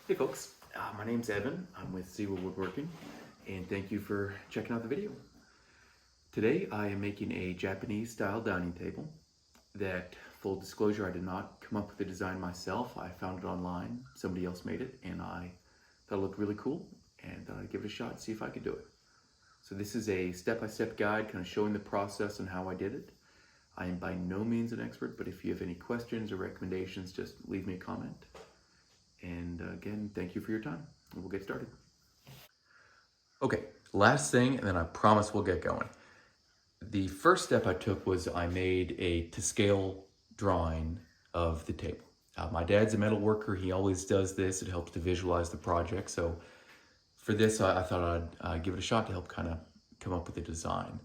Hey folks, my name's Evan. I'm with Woodworking, and thank you for checking out the video. Today I am making a Japanese style dining table that, full disclosure, I did not come up with the design myself. I found it online, somebody else made it, and I thought it looked really cool and I'd give it a shot and see if I could do it. So this is a step-by-step guide kind of showing the process and how I did it. I am by no means an expert, but if you have any questions or recommendations, just leave me a comment. And again, thank you for your time. We'll get started. Okay, last thing, and then I promise we'll get going. The first step I took was I made a to-scale drawing of the table. My dad's a metal worker. He always does this. It helps to visualize the project. So for this, I thought I'd give it a shot to help kind of come up with a design.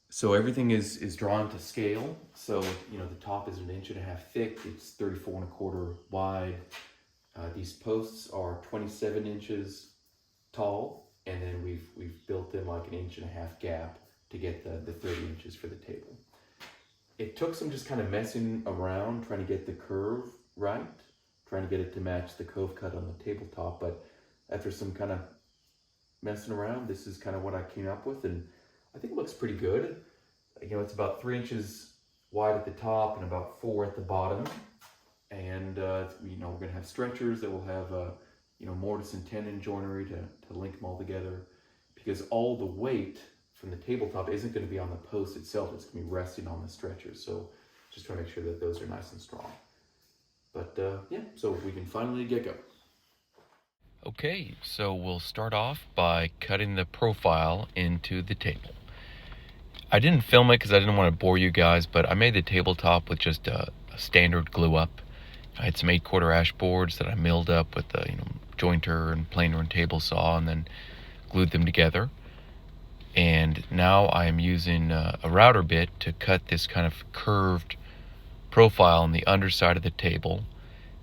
So everything is drawn to scale. So, you know, the top is 1.5 inches thick. It's 34.25 wide. These posts are 27 inches tall, and then we've built in like 1.5 inch gap to get the 30 inches for the table. It took some just kind of messing around, trying to get the curve right, trying to get it to match the cove cut on the tabletop, but after some kind of messing around, this is kind of what I came up with, and I think it looks pretty good. You know, it's about 3 inches wide at the top and about 4 at the bottom. And, you know, we're going to have stretchers that will have, you know, mortise and tenon joinery to link them all together, because all the weight from the tabletop isn't going to be on the post itself. It's going to be resting on the stretchers. So just try to make sure that those are nice and strong. But, yeah, so we can finally get going. Okay, so we'll start off by cutting the profile into the table. I didn't film it because I didn't want to bore you guys, but I made the tabletop with just a standard glue up. I had some 8/4 ash boards that I milled up with the jointer and planer and table saw, and then glued them together. And now I am using a router bit to cut this kind of curved profile on the underside of the table,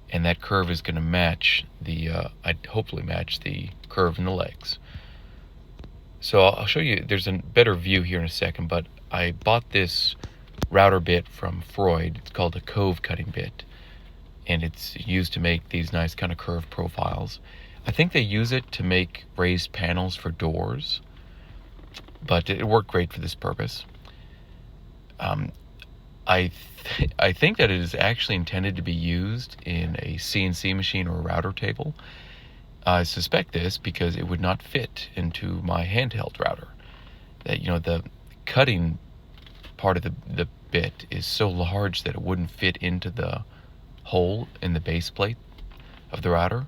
and that curve is going to match I'd hopefully match the curve in the legs. So I'll show you. There's a better view here in a second, but I bought this router bit from Freud. It's called a cove cutting bit, and it's used to make these nice kind of curved profiles. I think they use it to make raised panels for doors, but it worked great for this purpose. I think that it is actually intended to be used in a CNC machine or a router table. I suspect this because it would not fit into my handheld router. That, you know, the cutting part of the bit is so large that it wouldn't fit into the hole in the base plate of the router.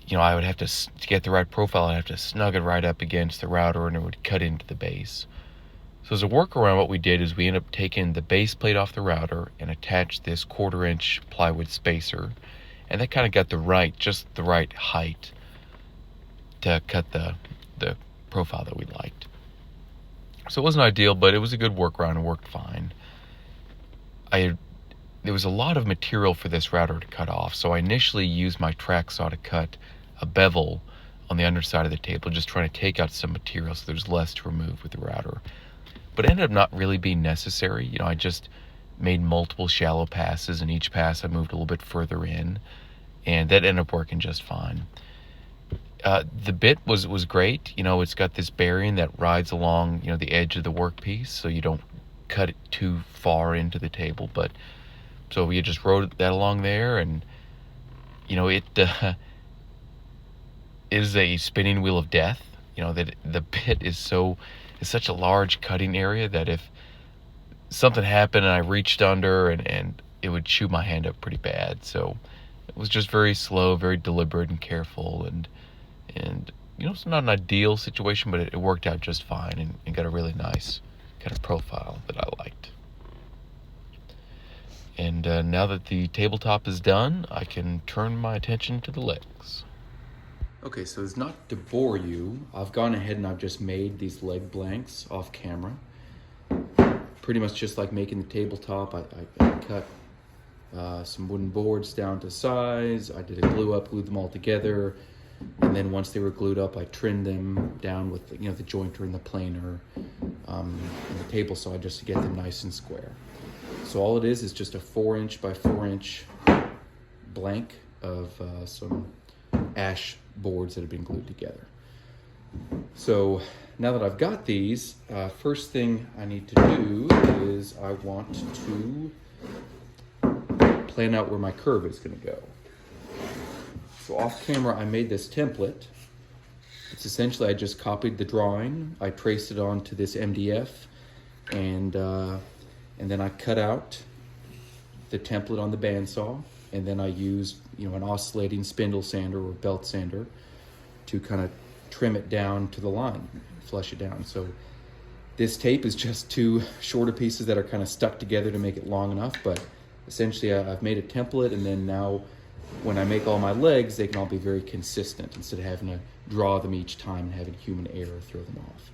You know, I would have to get the right profile, I'd have to snug it right up against the router, and it would cut into the base. So as a workaround, what we did is we ended up taking the base plate off the router and attached this 1/4 inch plywood spacer, and that kind of got just the right height to cut the profile that we liked. So it wasn't ideal, but it was a good workaround and worked fine. There was a lot of material for this router to cut off, so I initially used my track saw to cut a bevel on the underside of the table, just trying to take out some material so there's less to remove with the router. But it ended up not really being necessary. You know, I just made multiple shallow passes, and each pass I moved a little bit further in, and that ended up working just fine. The bit was great. You know, it's got this bearing that rides along, you know, the edge of the workpiece, so you don't cut it too far into the table. But so we just rode that along there, and you know, it is a spinning wheel of death. You know, that the bit is such a large cutting area that if something happened and I reached under, and it would chew my hand up pretty bad. So it was just very slow, very deliberate and careful, and you know, it's not an ideal situation, but it worked out just fine, and got a really nice kind of profile that I liked. And now that the tabletop is done, I can turn my attention to the legs. Okay, so it's not to bore you, I've gone ahead and I've just made these leg blanks off camera. Pretty much just like making the tabletop. I cut some wooden boards down to size. I did a glued them all together. And then once they were glued up, I trimmed them down with the jointer and the planer and the table saw just to get them nice and square. So all it is just a 4 inch by 4 inch blank of some ash boards that have been glued together. So now that I've got these, first thing I need to do is I want to plan out where my curve is going to go. So off camera, I made this template. It's essentially, I just copied the drawing, I traced it onto this MDF, and then I cut out the template on the bandsaw, and then I used, an oscillating spindle sander or belt sander to kind of trim it down to the line, flush it down. So this tape is just two shorter pieces that are kind of stuck together to make it long enough, but essentially I've made a template, and then now when I make all my legs, they can all be very consistent instead of having to draw them each time and having human error throw them off.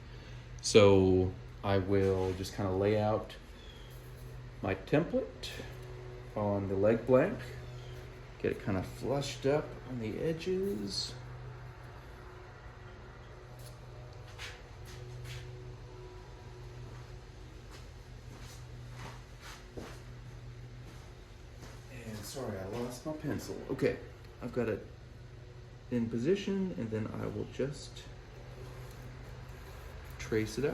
So I will just kind of lay out my template on the leg blank, get it kind of flushed up on the edges. Sorry, I lost my pencil. Okay, I've got it in position, and then I will just trace it out.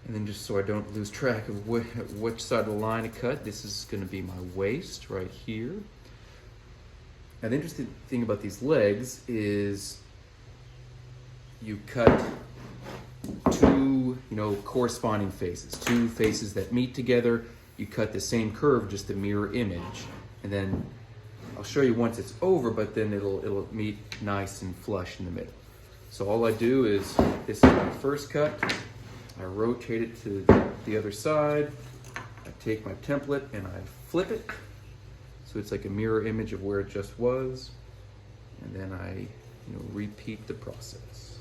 And then just so I don't lose track of which side of the line to cut, this is going to be my waist right here. Now the interesting thing about these legs is you cut two corresponding faces, two faces that meet together. You cut the same curve, just a mirror image, and then I'll show you once it's over, but then it'll meet nice and flush in the middle. So all I do is, this is my first cut, I rotate it to the other side, I take my template and I flip it so it's like a mirror image of where it just was, and then I repeat the process.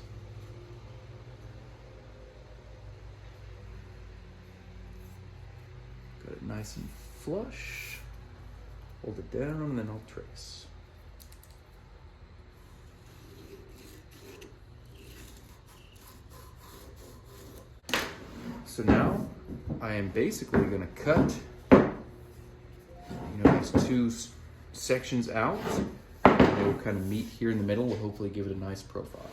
Got it nice and flush, hold it down, and then I'll trace. So now I am basically going to cut these two sections out. They will kind of meet here in the middle. We'll hopefully give it a nice profile.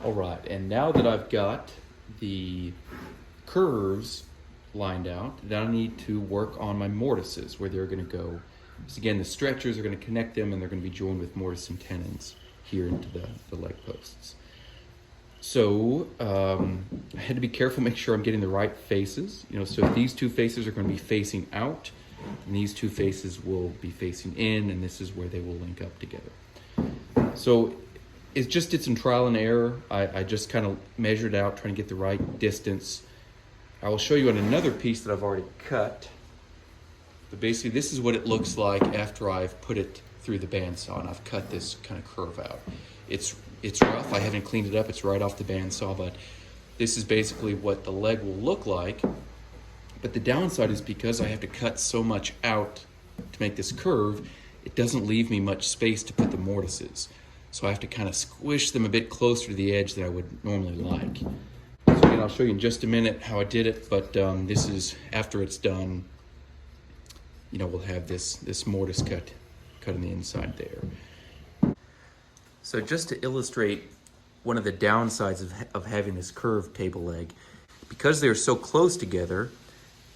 All right, and now that I've got the curves lined out, then I need to work on my mortises, where they're going to go. So again, the stretchers are going to connect them, and they're going to be joined with mortise and tenons here into the leg posts. So I had to be careful, make sure I'm getting the right faces. So these two faces are going to be facing out, and these two faces will be facing in, and this is where they will link up together. So it's just did some trial and error. I just kind of measured out, trying to get the right distance. I will show you on another piece that I've already cut. But basically, this is what it looks like after I've put it through the bandsaw and I've cut this kind of curve out. It's rough. I haven't cleaned it up. It's right off the bandsaw, but this is basically what the leg will look like. But the downside is because I have to cut so much out to make this curve, it doesn't leave me much space to put the mortises. So I have to kind of squish them a bit closer to the edge than I would normally like. So again, I'll show you in just a minute how I did it, but this is, after it's done, we'll have this mortise cut on the inside there. So just to illustrate one of the downsides of having this curved table leg, because they're so close together,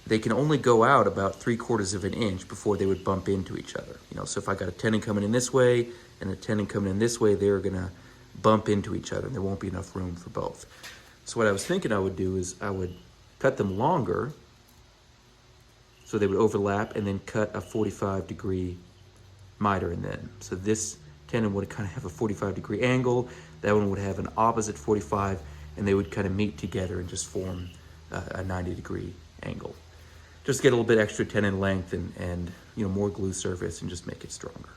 they can only go out about 3/4 of an inch before they would bump into each other. So if I got a tenon coming in this way and a tenon coming in this way, they're gonna bump into each other and there won't be enough room for both. So what I was thinking I would do is I would cut them longer so they would overlap, and then cut a 45-degree miter in them. So this tenon would kind of have a 45-degree angle, that one would have an opposite 45, and they would kind of meet together and just form a 90-degree angle. Just get a little bit extra tenon length and more glue surface and just make it stronger.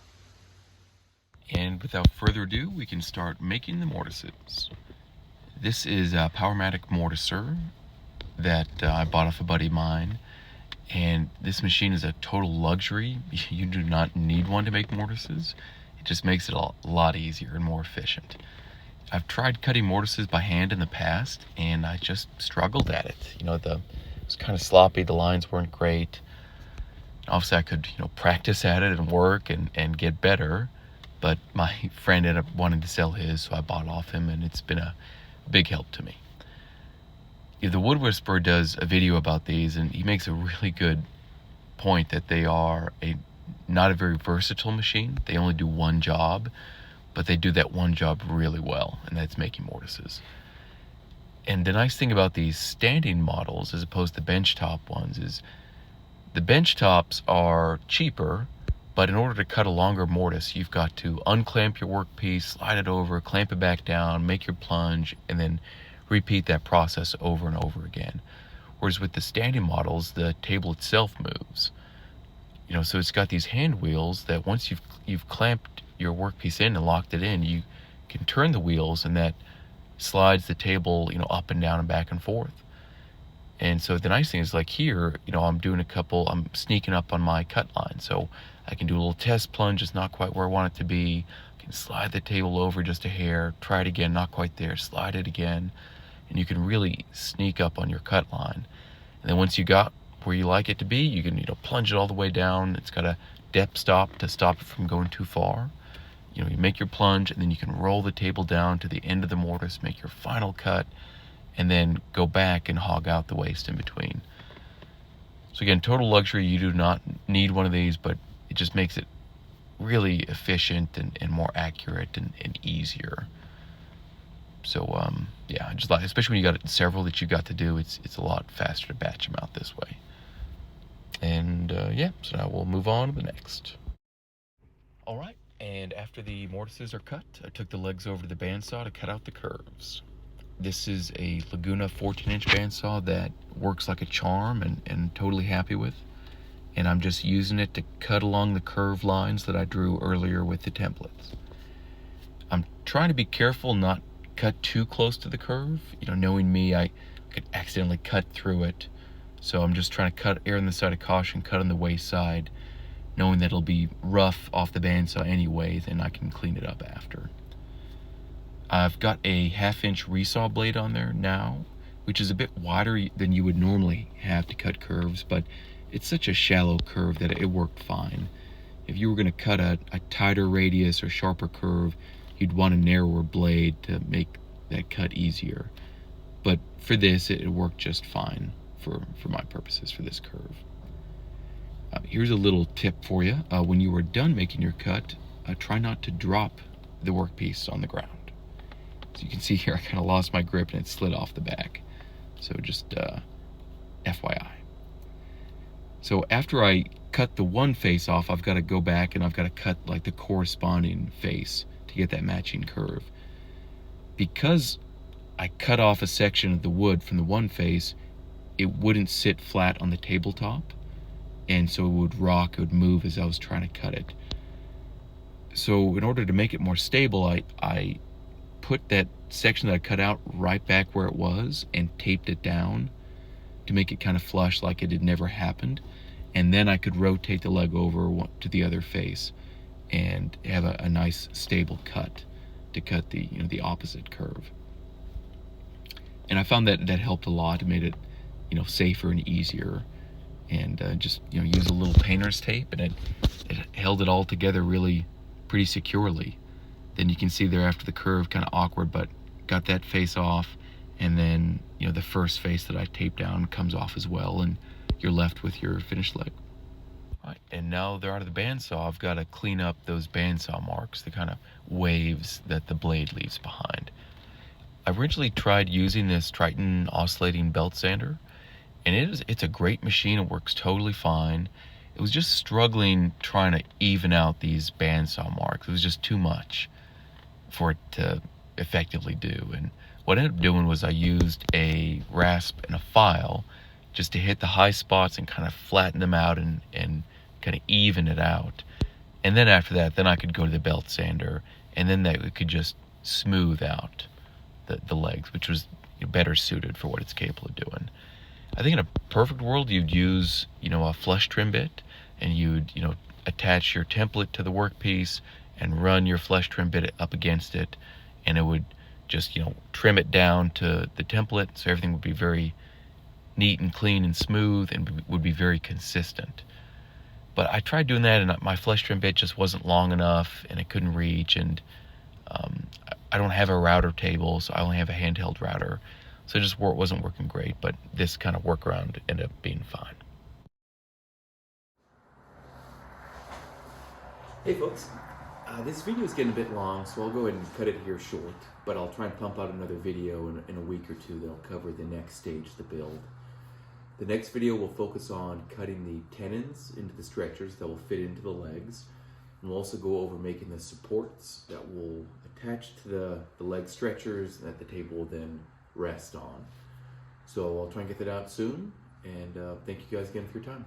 And without further ado, we can start making the mortises. This is a Powermatic mortiser that I bought off a buddy of mine. And this machine is a total luxury. You do not need one to make mortises. It just makes it a lot easier and more efficient. I've tried cutting mortises by hand in the past, and I just struggled at it. It was kind of sloppy. The lines weren't great. Obviously, I could, practice at it and work and get better. But my friend ended up wanting to sell his, so I bought off him, and it's been a big help to me. The Wood Whisperer does a video about these, and he makes a really good point that they are not a very versatile machine. They only do one job, but they do that one job really well, and that's making mortises. And the nice thing about these standing models as opposed to benchtop ones is the benchtops are cheaper, but in order to cut a longer mortise, you've got to unclamp your workpiece, slide it over, clamp it back down, make your plunge, and then repeat that process over and over again. Whereas with the standing models, the table itself moves. So it's got these hand wheels that once you've clamped your workpiece in and locked it in, you can turn the wheels, and that slides the table, up and down and back and forth. And so the nice thing is, like here, I'm sneaking up on my cut line, so I can do a little test plunge. It's not quite where I want it to be. I can slide the table over just a hair, try it again, not quite there, slide it again, and you can really sneak up on your cut line. And then once you got where you like it to be, you can plunge it all the way down. It's got a depth stop to stop it from going too far. You make your plunge, and then you can roll the table down to the end of the mortise, make your final cut, and then go back and hog out the waste in between. So again, total luxury. You do not need one of these, but it just makes it really efficient and more accurate and easier. So yeah, just like, especially when you got several that you got to do, it's a lot faster to batch them out this way. And yeah, so now we'll move on to the next. All right, and after the mortises are cut, I took the legs over to the bandsaw to cut out the curves. This is a Laguna 14-inch bandsaw that works like a charm and totally happy with. And I'm just using it to cut along the curved lines that I drew earlier with the templates. I'm trying to be careful not cut too close to the curve. Knowing me, I could accidentally cut through it. So I'm just trying to err on the side of caution, cut on the waist side, knowing that it'll be rough off the bandsaw anyway, then I can clean it up after. I've got a 1/2-inch resaw blade on there now, which is a bit wider than you would normally have to cut curves, but it's such a shallow curve that it worked fine. If you were going to cut a tighter radius or sharper curve, you'd want a narrower blade to make that cut easier. But for this, it worked just fine for my purposes for this curve. Here's a little tip for you. When you are done making your cut, try not to drop the workpiece on the ground. So you can see here, I kind of lost my grip and it slid off the back. So just FYI. So after I cut the one face off, I've got to go back and I've got to cut like the corresponding face to get that matching curve. Because I cut off a section of the wood from the one face, it wouldn't sit flat on the tabletop, and so it would rock, it would move as I was trying to cut it. So in order to make it more stable, I put that section that I cut out right back where it was and taped it down to make it kind of flush like it had never happened. And then I could rotate the leg over to the other face and have a nice stable cut to cut the opposite curve. And I found that helped a lot. It made it safer and easier. And just use a little painter's tape, and it held it all together really pretty securely. Then you can see there after the curve, kind of awkward, but got that face off, and then the first face that I taped down comes off as well, and you're left with your finished leg. All right, and now they're out of the bandsaw. I've got to clean up those bandsaw marks, the kind of waves that the blade leaves behind. I originally tried using this Triton oscillating belt sander, and it's a great machine. It works totally fine. It was just struggling trying to even out these bandsaw marks. It was just too much for it to effectively do. And what I ended up doing was I used a rasp and a file just to hit the high spots and kind of flatten them out and kind of even it out. And then after that, then I could go to the belt sander, and then that could just smooth out the legs, which was better suited for what it's capable of doing. I think in a perfect world, you'd use, a flush trim bit, and you'd, attach your template to the workpiece and run your flush trim bit up against it, and it would just, trim it down to the template so everything would be very neat and clean and smooth and would be very consistent. But I tried doing that, and my flesh trim bit just wasn't long enough, and it couldn't reach, and I don't have a router table, so I only have a handheld router, so it just wasn't working great. But this kind of workaround ended up being fine. Hey folks, this video is getting a bit long, so I'll go ahead and cut it here short, but I'll try and pump out another video in a week or two that'll cover the next stage of the build. The next video will focus on cutting the tenons into the stretchers that will fit into the legs, and we'll also go over making the supports that will attach to the leg stretchers that the table will then rest on. So I'll try and get that out soon, and thank you guys again for your time.